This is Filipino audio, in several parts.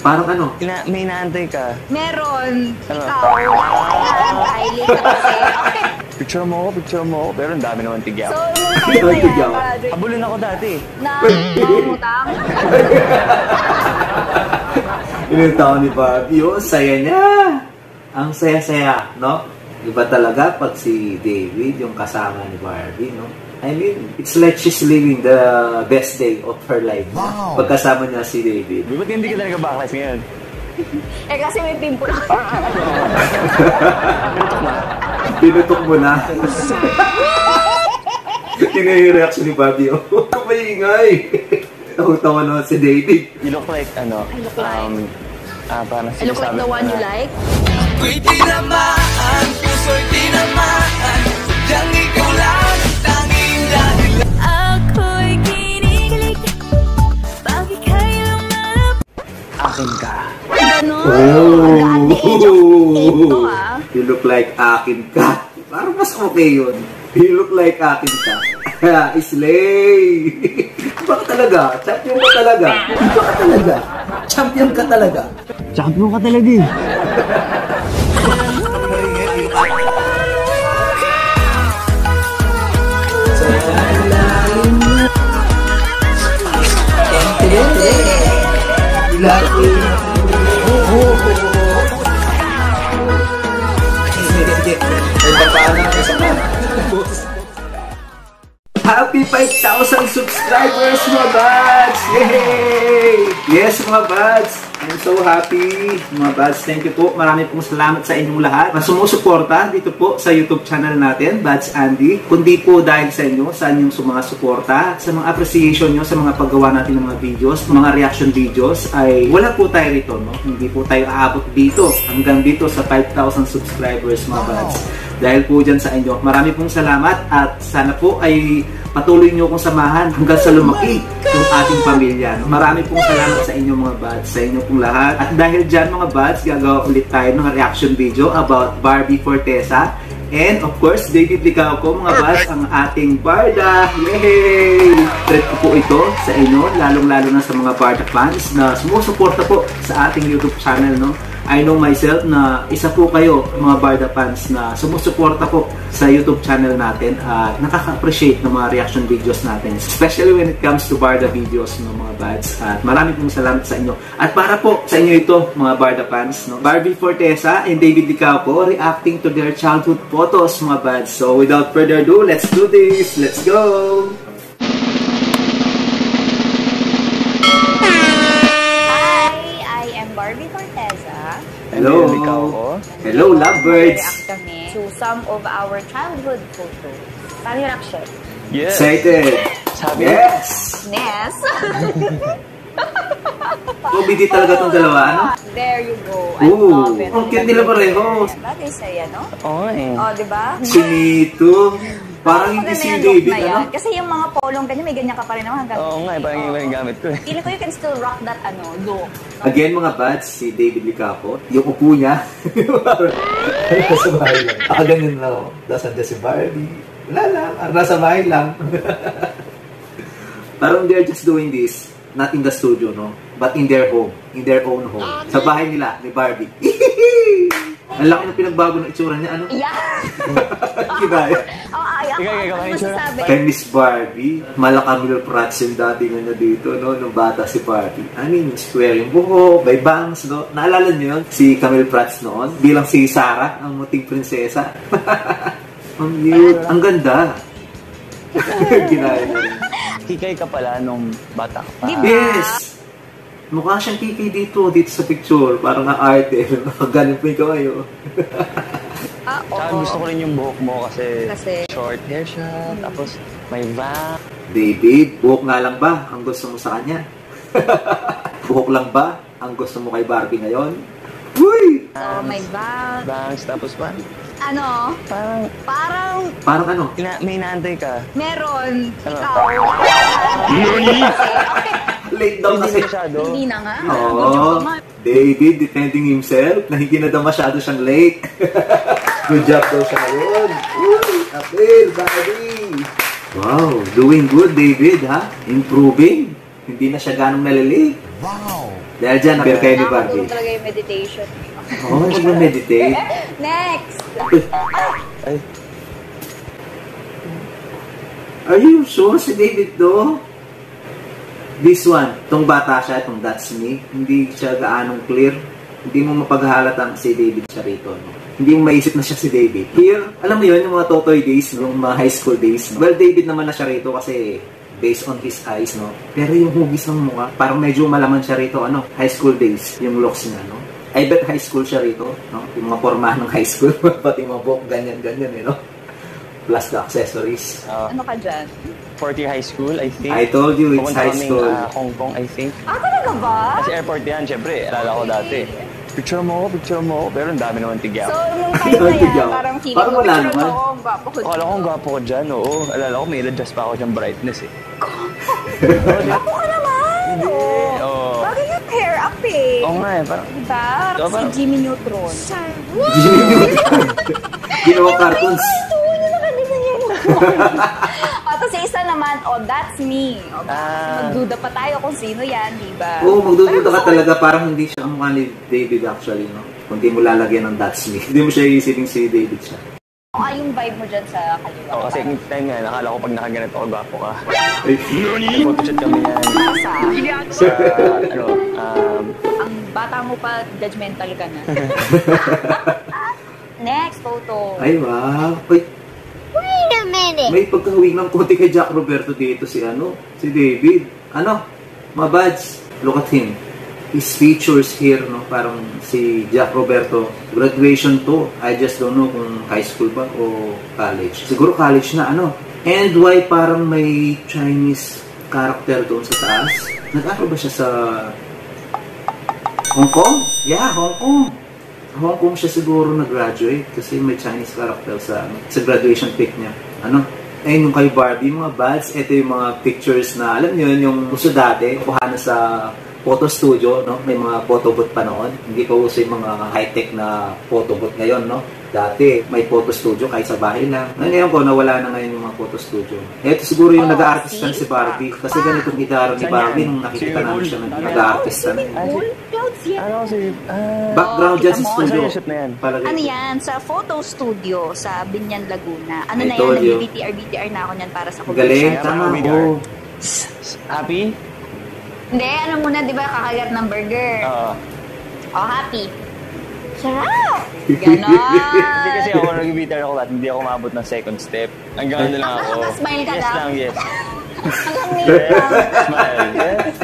Parang ano? May inaantay ka. Meron. Ano? Ikaw. Inaantay. Late ka kasi. Okay. Picture mo ako. Pero ang dami naman tigyaw. So, umutang na yan. Padre. Habulin ako dati. Na, umutang? Inuntaon ni Barbie. Oh, saya niya. Ang saya-saya, no? Iba talaga pag si David, yung kasama ni Barbie, no? I mean, it's like she's living the best day of her life. Wow. Pagkasama niya si David. Ba't hindi ka talaga backlash ngayon? Eh, kasi may pimple ako. Pinutok mo na. Tingnan yung reaction ni Barbie. Oh, kumaingay. Tawa naman si David. You look like, ano? I look like? Parang I look like the one you like? Ako'y tinamaan, puso'y tinamaan, sadyang ikaw lang ang tanging dahilan. Ako'y kinikilig, bakit kayo lumalap? Akin ka. Ganon. Oh. At the age of 8 to, ah. You look like akin ka. Parang mas okay yun. You look like akin ka. Islay! Baka talaga. Champion ka talaga. Baka talaga. Champion ka talaga. Champion ka talaga eh. Happy 5,000 subscribers, mga buds! Yay! Yes, mga buds! I'm so happy, mga buds. Thank you po. Marami pong salamat sa inyong lahat na sumusuporta dito po sa YouTube channel natin, Buds Andy. Kundi po dahil sa inyo, sa inyong mga suporta, sa mga appreciation nyo, sa mga paggawa natin ng mga videos, mga reaction videos, ay wala po tayo rito, no? Hindi po tayo aabot dito, hanggang dito sa 5,000 subscribers, mga buds. Dahil po dyan sa inyo, marami pong salamat at sana po ay patuloy nyo kong samahan hanggang sa lumaki yung ating pamilya. Marami pong salamat sa inyo, mga buds, sa inyo pong lahat. At dahil dyan, mga buds, gagawa ulit tayo ng reaction video about Barbie Forteza. And of course, David Licauco, mga buds, ang ating Barda. Yay! Treat ko po ito sa inyo, lalong-lalo na sa mga Barda fans na sumusuporta po sa ating YouTube channel, no? I know myself na isa po kayo, mga Barda fans, na sumusuporta po sa YouTube channel natin at nakaka-appreciate ng mga reaction videos natin. Especially when it comes to Barda videos, no, mga buds. At marami pong salamat sa inyo. At para po sa inyo ito, mga Barda fans, no, Barbie Forteza and David Licauco reacting to their childhood photos, mga buds. So without further ado, let's do this! Let's go! Barbie Forteza. Hello! Hello, lovebirds! React kami to some of our childhood photos. Paano yung reaction? Yes! Excited! Sabi? Yes! Yes! Comedy talaga itong dalawa, ano? There you go. I love it. Ang cute nila pareho. Bagay sa'yo, no? Oo eh. O, diba? Si Nito. Parang hindi si David, ano? Kasi yung mga polong ganyan, may ganyan ka pa rin naman hanggang... Oo nga eh, parang yung gamit ko eh. Feeling ko you can still rock that, look. Again, mga buds, si David Licauco, yung upo niya, nasa bahay lang. Ganyan lang ako. Dasan si Barbie. Wala lang. Nasa bahay lang. Parang they're just doing this, not in the studio, no? But in their home. In their own home. Sa bahay nila, ni Barbie. Ang laki na pinagbago ng itsura niya, ano? Yeah! Kinaya. Ano masasabi? Kay Miss Barbie, Camille Prats yung dating na dito, no? Nung bata si Barbie. I mean, square yung buhok, may bangs, no? Naalala niyo yun? Si Camille Prats noon, bilang si Sarah, ang muting prinsesa. Ang ganda. Ginaya na rin. Kikay ka pala nung bata ka pa. Diba? Yes! Mukha siyang kiki dito sa picture. Parang arte. Galing po ikaw kayo. Tsaka gusto ko rin yung buhok mo kasi short hair siya, tapos may bang. David, buhok nga lang ba ang gusto mo sa kanya? Buhok lang ba ang gusto mo kay Barbie ngayon? Uy! So, may bang. Bangs, tapos pa? Ano? Parang... Parang ano? May inaantay ka. Meron. Ano? Ikaw. Late daw kasi. Hindi na nga. Oo. David defending himself na hindi na daw masyado siyang late. Good job daw siya ngayon. April, Barbie. Wow, doing good, David, ha? Improving. Hindi na siya ganong nalilate. Wow! Dahil dyan, appear kayo ni Barbie. Nakakatulong talaga yung meditation. Oo, mag-meditate. Next! Ay, Are you sure si David do? This one, itong bata siya, itong That's Me, hindi siya gaanong clear. Hindi mo mapaghalatang si David siya rito. No? Hindi mo maisip na siya si David. Here, alam mo yun, yung mga Totoy days, yung mga high school days. No? Well, David naman na siya rito kasi based on his eyes, no? Pero yung hugis ng mukha, parang medyo malaman siya rito, ano, high school days, yung looks niya, no? I bet high school siya rito, no? Yung mga pormahan ng high school, pati mga buhok, ganyan-ganyan, no? Plus the accessories. Ano ka dyan? 40 high school, I think. I told you, it's Pupunta high kaming, school. Hong Kong, I think. Talaga ba? Kasi airport yan, syempre. Alala ko dati. Picture mo ako. Pero ang dami naman tigyaw. So, nung time na yan, parang feeling Parang ko, wala picture naman. mo ako, ang gwapo ko. Akala ko ang gwapo ko dyan, oo. Alala ko, may adjust pa ako dyan brightness eh. Gwapo ka naman! Oo. Bagay yung hair up eh. Oo nga eh, parang... Diba? Diba, Si parang- Jimmy Neutron. Jimmy Neutron. Ginawa cartoons. Tapos isa naman, That's Me. Ah. Magduda pa tayo kung sino yan, diba? Oo, magdududa ka talaga. Parang hindi siya ang mukha ni David actually, no? Kung di mo lalagyan ng That's Me. Hindi mo siya iisipin si David siya. Yung vibe mo dyan sa kaliwa. Oo, kasi yung time nga, nakala ko pag nakaganito ako, gwapo ka. Ay, Photoshoot kami yan. Sa, Sa, ang bata mo pa, judgmental ka na. Next photo. ay wow. Ay, Wait a minute. may pagkahawig ng konti kay Jack Roberto dito si David. Mga buds, look at him. His features here, no? Parang si Jack Roberto, graduation to. I just don't know kung high school ba o college. Siguro college na, And why parang may Chinese character doon sa taas? Nag-aaral ba siya sa Hong Kong? Yeah, Hong Kong. Hong Kong siya siguro nag-graduate kasi may Chinese character sa graduation pic niya. Ayun yung kay Barbie, mga buds, ito yung mga pictures na, alam niyo yung uso dati, kuha na sa photo studio, no? May mga photo booth pa noon. Hindi pa uso yung mga high-tech na photo booth ngayon, no? Dati, may photo studio kahit sa bahay lang. Ngayon ko, nawala na ngayon yung mga photo studio. Ito siguro yung nag-artist na si Barbie. Kasi ganitong gitara ni Barbie nung nakikita namin siya nag-artist na. Clouds yan. ano kasi, Background dyan sa studio. shoot na yan. Palagay Ano ko. yan? Sa photo studio sa Binyan, Laguna. I Ano na told yan? you. BTR na ako niyan para sa Galing, commercial. tama. Video. Oh. Happy? Hindi, ano muna, di ba, kakagat ng burger. Oo. Happy. Sarap! Ganon. Hindi kasi ako nag-bitter ako lahat, hindi ako maabot ng second step. Hanggang ano lang ako. Nakasmile ka yes lang? lang, yes. Hanggang name lang. Smile, yes.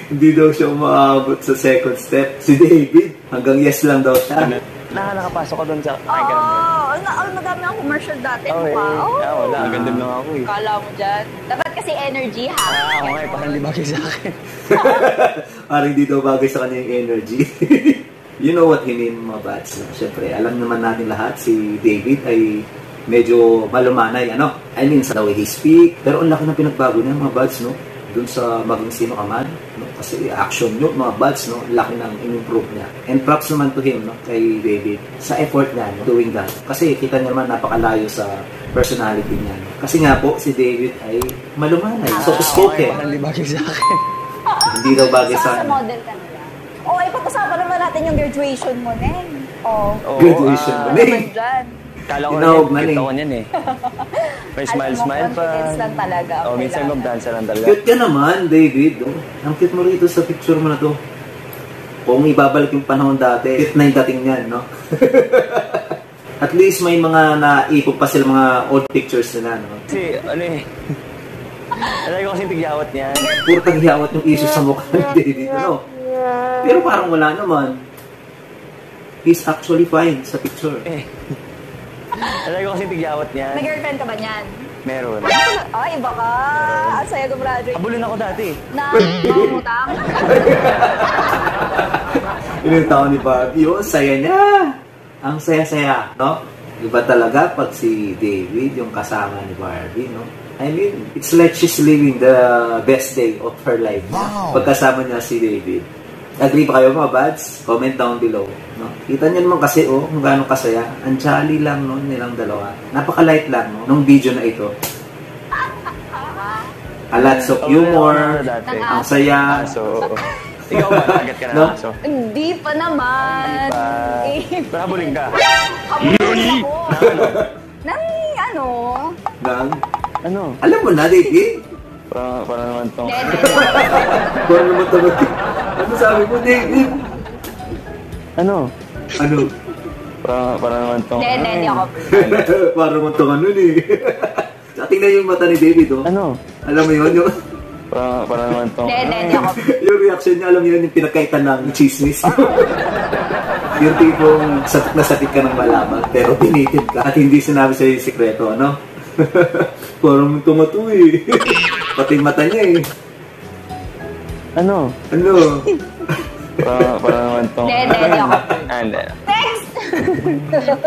Hindi daw siya umaabot sa second step. Si David, hanggang yes lang daw siya. Nakapasok ko doon sa... Oo, madami ang commercial dati. Okay. Wow. Wala, ang ganda lang ako eh. Kala mo dyan. Dapat kasi energy, ha? Ako nga eh, parang di bagay sa akin. Parang hindi daw bagay sa kanya yung energy. You know what he mean, mga bats. No? Siyempre, alam naman natin lahat, si David ay medyo malumanay, I mean, sa the way he speak. Pero ang laki ng pinagbago niya, mga bats, no? Doon sa maging sino ka man, no? Kasi action nyo, mga buds, no? Laki ng in-improve niya. And props naman to him, no? Kay David, sa effort niya, no? Doing that. Kasi kita niya naman napakalayo sa personality niya. No? Kasi nga po, si David ay malumanay. Soft-spoken. Parang di bagay sa akin. Hindi daw bagay sa Sa model ka na lang. Ipag-usapan naman natin yung graduation mo, Neng. Oo, Graduation mo, Ano Neng. naman dyan? Kala ko Tinawag na na yan, eh. kita ko niyan eh. May smile pa. Confidence lang talaga. Oo, Okay minsan lang. mag-dancer lang talaga. Cute ka naman, David. Oh. Ang cute mo rito sa picture mo na to. Kung ibabalik yung panahon dati, cute na yung dating niyan, no? At least may mga naipog pa sila mga old pictures nila, no? Kasi, ano eh. Alay ko kasi tigyawat niyan. Puro taghiyawat yung issues sa mukha ni David, ano? Pero parang wala naman. He's actually fine sa picture. Eh. Alay ko kasi tigyawat niyan. May girlfriend ka ba niyan? Meron. Ay, iba ka. Ang saya gumraduate. Habulin ako dati. Na, mangutang. Yun yung tao ni Barbie, oh, saya niya. Ang saya-saya, no? Iba talaga pag si David yung kasama ni Barbie, no? I mean, it's like she's living the best day of her life. Wow. Pagkasama niya si David. Agree ba kayo mga buds? Comment down below. No? Kita niyo naman kasi, kung gaano kasaya. Ang jolly lang, no, nilang dalawa. Napaka-light lang, no, nung video na ito. lots of humor, Dati. ang saya. So, ikaw ba, nagat ka na No? aso? Hindi pa naman. Pero habulin ka. Habulin ako. Nang ano? Nang, Ano? alam mo na, David? Para naman tong... Para naman tanong. Ano sabi mo, David? Ano? Ano? Para naman tong... Hindi ako. Para naman itong ano eh. Sa tingnan yung mata ni David, oh. Ano? Alam mo yun, yung... Para naman tong... Hindi ako. Yung reaction niya, alam mo yun, yung pinagkaitan ng chismis. Yung tipong sakit na sakit ka ng malaman, pero pinitid ka at hindi sinabi sa'yo yung sikreto, ano? Parang tumato eh. Pati mata niya eh. Ano? Ano? Para naman tong... Hindi ako. Hindi. Next!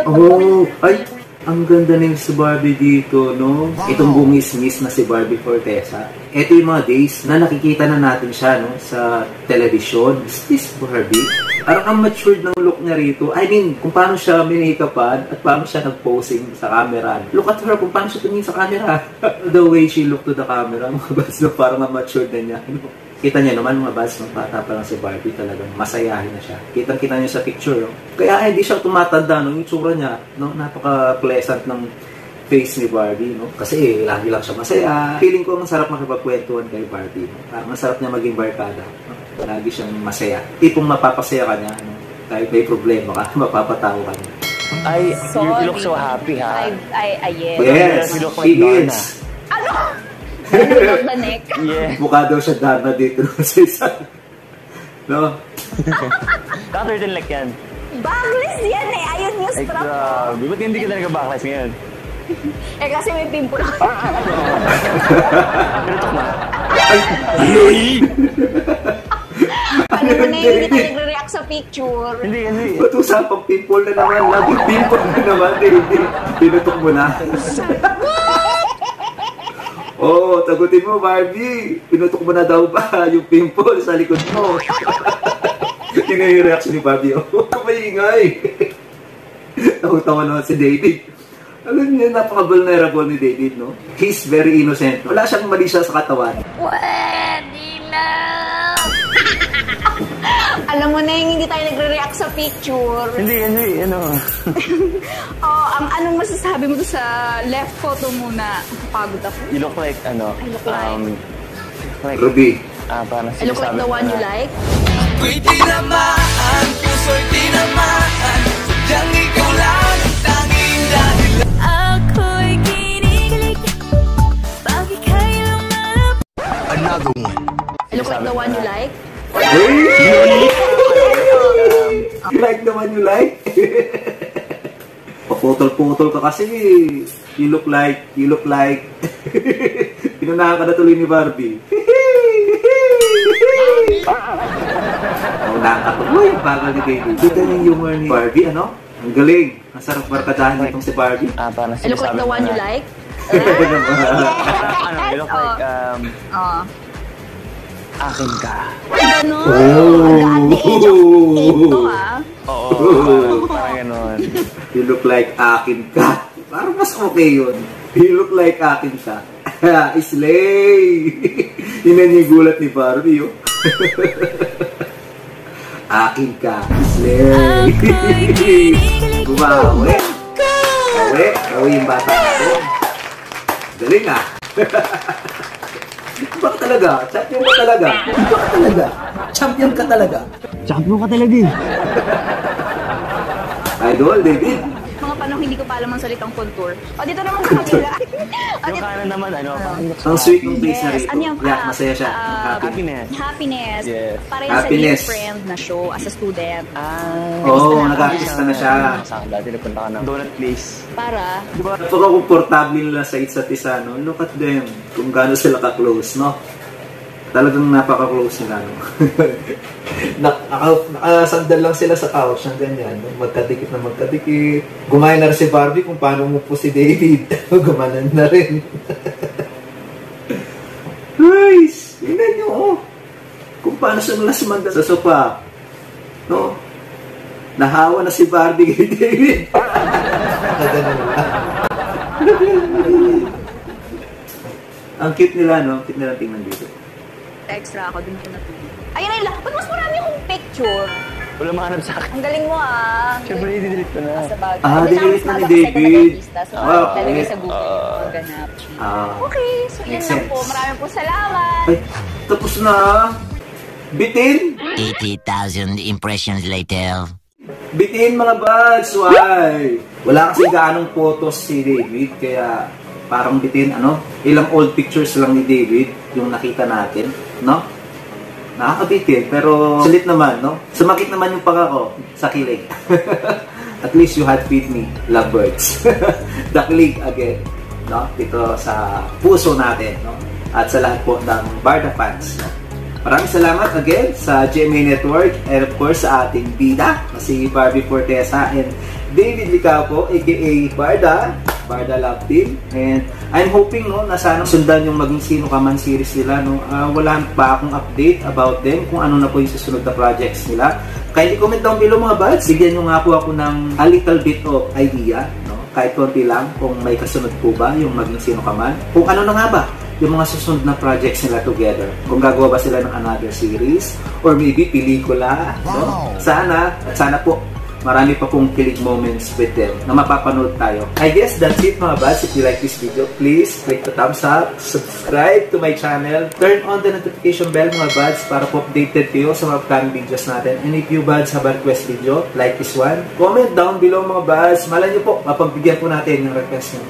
Oh, ay, ang ganda na yung si Barbie dito, no? Itong bungis-ngis na si Barbie Fortesa. Ito yung mga days na nakikita na natin siya, no? Sa television. Is this Barbie? Parang ang matured ng look niya rito. I mean, kung paano siya minikapan at paano siya nag-posing sa camera. Look at her, kung paano siya tumingin sa camera. The way she looked to the camera, mga bas, no? Parang ang matured na niya, no? Kita niya naman mga bats, nung bata pa lang si Barbie, talagang masayahin na siya. Kitang-kita niyo sa picture, no? Kaya hindi siya tumatanda, no? Yung tsura niya, no? Napaka-pleasant ng face ni Barbie, no? Kasi lagi lang siya masaya. Feeling ko ang sarap makipagkwentuhan kay Barbie, no? Parang ang sarap niya maging barkada, no? Lagi siyang masaya. Tipong mapapasaya ka niya, no? Kahit may problema ka, mapapatawa ka niya. Ay, Sorry. you look so happy, ha? Yes. Yes, You look she like Donna. is. Love the neck. Yeah. Mukha daw siya Dharma dito no? Sa isa. No? Ka-turtleneck yan. Backless yan eh. Ayun yung Ay, strap. grabe. Ba't hindi ka talaga backless ngayon? Eh kasi may pimple ako. Pinutok na. Ano mo na yung hindi tayo nagre-react sa picture? Hindi. Ba't usapang pimple na naman? Laging pimple na naman. David. Pinutok mo na. Oh, tagutin mo, Barbie. Pinutok mo na daw ba yung pimple sa likod mo? Tingnan yung reaction ni Barbie. Oh, maingay. Tawa-tawa naman si David. Alam niyo, napaka-vulnerable ni David, no? He's very innocent. Wala siyang mali siya sa katawan. Pwede na. Alam mo na yung hindi tayo nagre-react sa picture. Hindi. Ano? Oh, ang anong masasabi mo sa left photo muna? Pagod ako. You look like, ano? I look like? Like, Ruby. parang I look like the one you like? Ako'y tinamaan, puso'y tinamaan, sadyang ikaw lang ang tanging dahilan. Ako'y kinikilig, bakit kayo lumalap? Another one. I look like the one you like? You like the one you like? Paputol-putol ka kasi. You look like. Pinunahan ka na tuloy ni Barbie. Naunahan ka tuloy. Bagal ni David. Kita niyo yung humor ni Barbie, ano? Ang galing. Ang sarap barkadahan nitong si Barbie. parang I look like the one you like? Ano, you look like, Oh. akin ka. Ganon. Oh. At the age of 8 to ha. Oo, parang ganon. You look like akin ka. Parang mas okay yun. You look like akin ka. Slay! Yun ang yung gulat ni Barbie, oh. Akin ka. Slay! Bumawi. Bawi yung bata natin. Galing ah. Baka talaga. Champion ka talaga. Baka talaga. Champion ka talaga. Champion ka talaga eh. Idol, David. Mga panahon hindi ko pa alam ang salitang contour. O, dito naman sa kabila. O, Yung kanan naman, ano? Ang sweet ng face na Yes. rito. Ano yung, Yeah, masaya siya. Happy. Happiness. Happiness. Yes. Para yun sa Happiness. Dear Friend na show as a student. Oo, nag-artista na siya. Saan dati nagpunta ka ng donut place. Para, Napaka-komportable nila sa isa't isa, no? Look at them. Kung gaano sila ka-close, no? Talagang napaka-close nila, no? Nakasandal lang sila sa couch ng ganyan, no? Magkadikit na magkadikit. Gumaya na rin si Barbie kung paano mo po si David. Gumanan na rin. Guys, tingnan nyo, oh. Kung paano siya nalasmanda sa sopa. No? Nahawa na si Barbie kay David. Nakaganon lang. Ang cute nila, no? Cute nila tingnan dito. Extra ako dun ko natulog. Ayun na lang. Ba't mas marami akong picture? Wala mahanap sa akin. Ang galing mo ah. Siyempre, i-delete ko na. Sa bagay. Dinilis na ni David. So, Wow, talagay okay. sa Google yung mga ganap. Ah, Okay, so yun makes lang po. sense. Maraming po salamat. Ay, tapos na. Bitin. 80,000 impressions later. Bitin mga buds. Why? Wala kasi gaanong photos si David. Kaya parang bitin, ano? Ilang old pictures lang ni David yung nakita natin, no? Nakakabitin, pero sulit naman, no? Sumakit naman yung panga ko sa kilig. At least you had feed me, lovebirds. The kilig again, no? Dito sa puso natin, no? At sa lahat po ng Barda fans, no? Maraming salamat again sa GMA Network and of course sa ating bida, si Barbie Fortesa and David Licapo, aka Barda Love Team. And I'm hoping, no, na sana sundan yung Maging Sino Ka Man series nila, no. Wala pa akong update about them kung ano na po yung susunod na projects nila. Kindly comment down below mga buds. Bigyan nyo nga po ako ng a little bit of idea, no, kahit konti lang kung may kasunod po ba yung Maging Sino Ka Man. Kung ano na nga ba yung mga susunod na projects nila together. Kung gagawa ba sila ng another series or maybe pelikula, no? Sana po marami pa pong kilig moments with them na mapapanood tayo. I guess that's it mga buds. If you like this video, please click the thumbs up, subscribe to my channel, turn on the notification bell mga buds para po updated kayo sa mga upcoming videos natin. And if you buds have a request video like this one, comment down below mga buds. Malay nyo po, mapagbigyan po natin ng request nyo.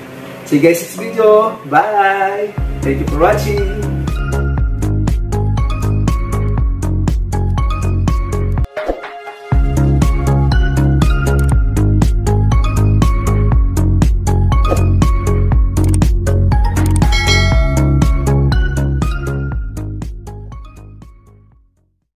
See you guys next video. Bye! Thank you for watching!